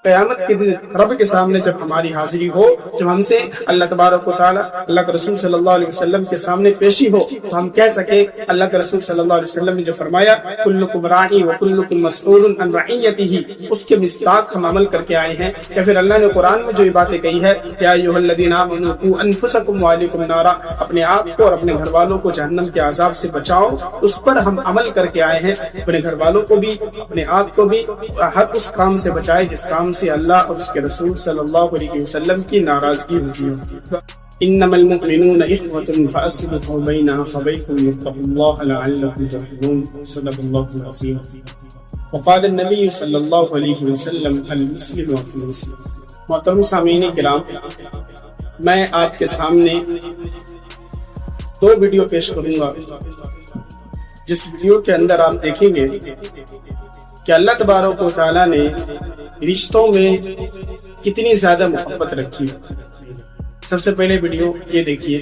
قیامت کے دن رب کے سامنے جب ہماری حاضری ہو، جب ہم سے اللہ تبارک و تعالی اللہ کے رسول صلی اللہ علیہ وسلم کے سامنے پیشی ہو، تو ہم کہہ سکے اللہ کے رسول صلی اللہ علیہ وسلم نے جو فرمایا کلکم راعی وکلکم مسئول عن رعیتہ، اس کے مصداق ہم عمل کر کے آئے ہیں۔ یا پھر اللہ نے قرآن میں جو یہ باتیں کہی ہے یا ایھا الذین آمنوا قوا انفسکم واہلیکم نارا، اپنے آپ کو اور اپنے گھر والوں کو جہنم کے عذاب سے بچاؤ، اس پر ہم عمل کر کے آئے ہیں۔ اپنے گھر والوں کو بھی اپنے آپ کو بھی ہر اس کام سے بچائے جس کام سے اللہ اور اس کے رسول صلی اللہ علیہ وسلم کی ناراضگی ہوتی ہے۔ انما المؤمنون اخوة فاصلحوا بين اخويكم واتقوا الله لعلكم ترحمون، صدق الله العظيم۔ وقال النبي صلی اللہ علیہ وسلم المسلم اخو المسلم۔ محترم سامعین کرام، میں آپ کے سامنے دو ویڈیو پیش کروں گا، جس ویڈیو کے اندر آپ دیکھیں گے کہ اللہ تبارک و تعالیٰ نے رشتوں میں کتنی زیادہ محبت رکھی۔ سب سے پہلے ویڈیو یہ دیکھیے۔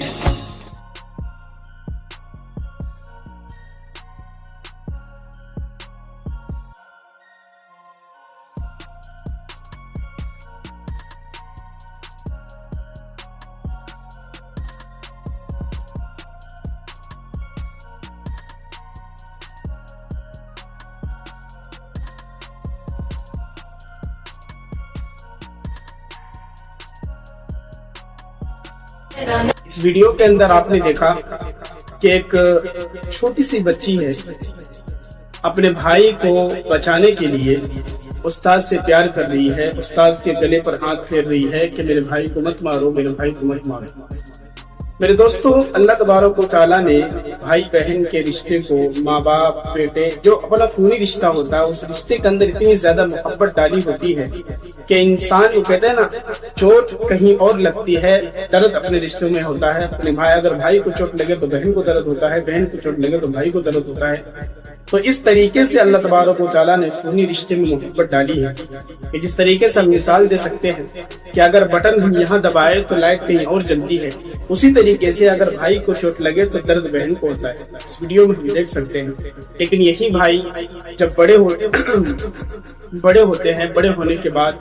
اس ویڈیو کے اندر آپ نے دیکھا کہ ایک چھوٹی سی بچی ہے، اپنے بھائی کو بچانے کے لیے استاد سے پیار کر رہی ہے، استاد کے گلے پر ہاتھ پھیر رہی ہے کہ میرے بھائی کو مت مارو، میرے بھائی کو مت مارو۔ میرے دوستو، اللہ تبارک و تعالیٰ نے بھائی بہن کے رشتے کو، ماں باپ بیٹے جو اپنا خونی رشتہ ہوتا ہے، اس رشتے کے اندر اتنی زیادہ محبت ڈالی ہوتی ہے کہ انسان یہ کہتے ہیں نا، چوٹ کہیں اور لگتی ہے، درد اپنے رشتوں میں ہوتا ہے۔ اپنے بھائی، اگر بھائی کو چوٹ لگے تو بہن کو درد ہوتا ہے، بہن کو چوٹ لگے تو بھائی کو درد ہوتا ہے۔ تو اس طریقے سے اللہ تبارک و تعالیٰ نے خونی رشتے میں محبت ڈالی ہے کہ جس طریقے سے ہم مثال دے سکتے ہیں کہ اگر بٹن ہم یہاں دبائے تو لائٹ کہیں اور جلتی ہے، اسی طریقے سے اگر بھائی کو چوٹ لگے تو درد بہن کو ہوتا ہے۔ اس ویڈیو میں ہم دیکھ سکتے ہیں، لیکن یہی بھائی جب بڑے ہوتے ہیں، بڑے ہونے کے بعد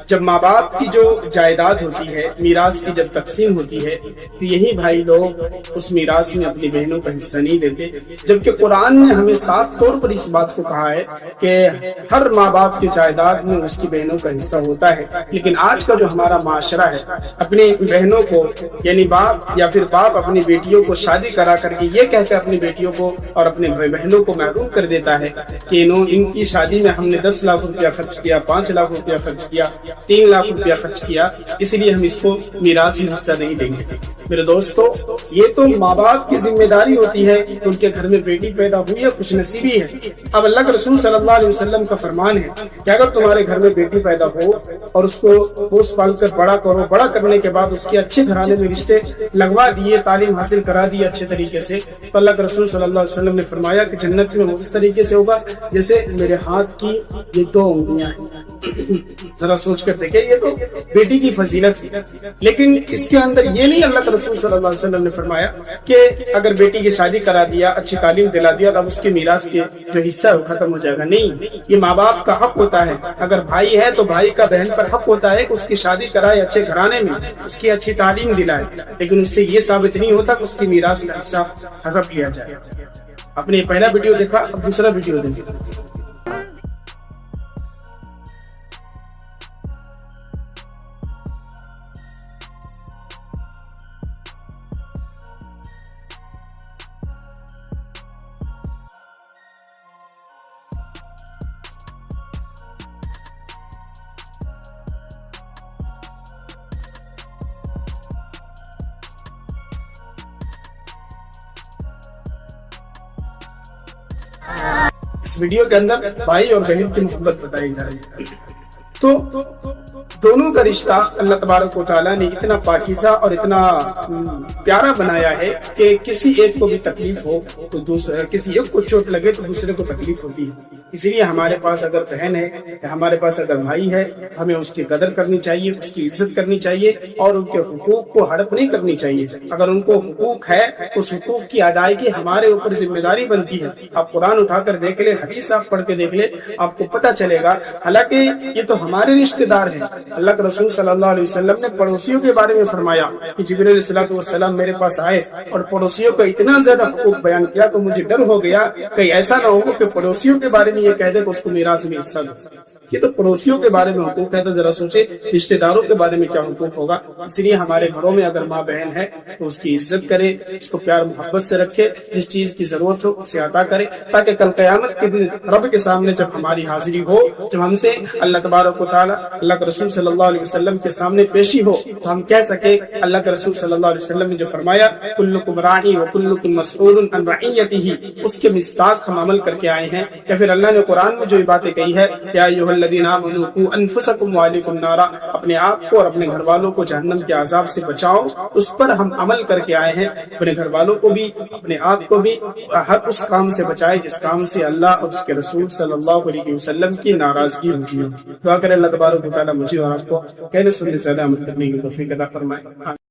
جب ماں باپ کی جو جائیداد ہوتی ہے، میراث کی جب تقسیم ہوتی ہے، تو یہی بھائی لوگ اس میراث میں اپنی بہنوں کا حصہ نہیں دیتے، جبکہ قرآن نے ہمیں صاف طور پر اس بات کو کہا ہے کہ ہر ماں باپ کی جائیداد میں اس کی بہنوں کا حصہ ہوتا ہے۔ لیکن آج کا جو ہمارا معاشرہ ہے، اپنی بہنوں کو، یعنی باپ یا پھر باپ اپنی بیٹیوں کو شادی کرا کر کے یہ کہہ کے اپنی بیٹیوں کو اور اپنے بہنوں کو محروم کر دیتا ہے کہ ان کی شادی میں ہم نے 10 لاکھ روپیہ خرچ کیا، 5 لاکھ روپیہ خرچ کیا، 3 لاکھ روپیہ خرچ کیا، اس لیے ہم اس کو میراث میں حصہ نہیں دیں گے۔ میرے دوستو، یہ تو ماں باپ کی ذمہ داری ہوتی ہے کہ ان کے گھر میں بیٹی پیدا ہوئی ہے، خوش نصیبی ہے۔ اب اللہ کے رسول صلی اللہ علیہ وسلم کا فرمان ہے کہ اگر تمہارے گھر میں بیٹی پیدا ہو اور اس کو پوس پال کر بڑا کرو، بڑا کرنے کے بعد اس کے اچھے گھرانے میں رشتے لگوا دیے، تعلیم حاصل کرا دی اچھے طریقے سے، تو اللہ کے رسول صلی اللہ علیہ وسلم نے فرمایا کہ جنت میں وہ اس طریقے سے ہوگا جیسے میرے ہاتھ کی یہ 2 انگلیاں ہیں۔ ذرا سوچ کر دیکھیں، یہ تو بیٹی کی فضیلت تھی، لیکن اس کے اندر یہ نہیں اللہ کے رسول صلی اللہ علیہ وسلم نے فرمایا کہ اگر بیٹی کی شادی کرا دیا، اچھی تعلیم دلا دیا، اب اس کے میراث کے جو حصہ ہے وہ ختم ہو جائے گا۔ نہیں، یہ ماں باپ کا حق ہوتا ہے۔ اگر بھائی ہے تو بھائی کا بہن پر حق ہوتا ہے کہ اس کی شادی کرائے اچھے گھرانے میں، اس کی اچھی تعلیم دلائے، لیکن اس سے یہ ثابت نہیں ہوتا کہ اس کی میراث کا حصہ ہڑپ لیا جائے۔ آپ نے پہلا ویڈیو دیکھا، اب دوسرا ویڈیو دیکھیں۔ اس ویڈیو کے اندر بھائی اور بہن کی محبت بتائی جا رہی ہے۔ تو دونوں کا رشتہ اللہ تبارک و تعالیٰ نے اتنا پاکیزہ اور اتنا پیارا بنایا ہے کہ کسی ایک کو بھی تکلیف ہو تو کسی ایک کو چوٹ لگے تو دوسرے کو تکلیف ہوتی ہے۔ اس لیے ہمارے پاس اگر بہن ہے یا ہمارے پاس اگر بھائی ہے ہمیں اس کی قدر کرنی چاہیے، اس کی عزت کرنی چاہیے اور ان کے حقوق کو ہڑپ نہیں کرنی چاہیے۔ اگر ان کو حقوق ہے اس حقوق کی ادائیگی ہمارے اوپر ذمہ داری بنتی ہے۔ آپ قرآن اٹھا کر دیکھ لیں، حدیث آپ پڑھ کے دیکھ لیں، آپ کو پتہ چلے گا۔ حالانکہ یہ تو ہمارے رشتہ دار ہیں۔ اللہ کے رسول صلی اللہ علیہ وسلم نے پڑوسیوں کے بارے میں فرمایا کہ جبرائیل علیہ الصلوۃ والسلام میرے پاس آئے اور پڑوسیوں کا اتنا زیادہ حقوق بیان کیا تو مجھے ڈر ہو گیا کہ ایسا نہ ہو کہ پڑوسیوں کے بارے میں یہ کہہ دے کہ اس کو میراث میں حصہ دو۔ یہ تو پڑوسیوں کے بارے میں حقوق ہے، تو ذرا سوچے رشتہ داروں کے بارے میں کیا حقوق ہوگا۔ اس لیے ہمارے گھروں میں اگر ماں بہن ہے تو اس کی عزت کرے، اس کو پیار محبت سے رکھے، جس چیز کی ضرورت ہو اسے عطا کرے، تاکہ کل قیامت کے دن رب کے سامنے جب ہماری حاضری ہو، جب ہم سے اللہ تبارک و تعالی اللہ کے رسول صلی اللہ علیہ وسلم کے سامنے پیشی ہو تو ہم کہہ سکے اللہ کے رسول صلی اللہ علیہ وسلم نے جو فرمایا کلکم راعی وکلکم مسئول عن رعیتہ، اس کے مصداق ہم عمل کر کے آئے ہیں۔ یا پھر اللہ نے قرآن میں جو یہ باتیں کہی ہے یا ایھا الذین آمنوا قوا انفسکم واہلیکم نارا، اپنے آپ کو اور اپنے گھر والوں کو جہنم کے عذاب سے بچاؤ، اس پر ہم عمل کر کے آئے ہیں۔ اپنے گھر والوں کو بھی اپنے آپ کو بھی ہر اس کام سے بچائے جس کام سے اللہ اور اس کے رسول صلی اللہ علیہ وسلم کی ناراضگی ہوتی ہے۔ دعا کرے اللہ تبارک و تعالی مجھے اور آپ کو کہنے سننے سے عمل کرنے کی توفیق عطا فرمائے۔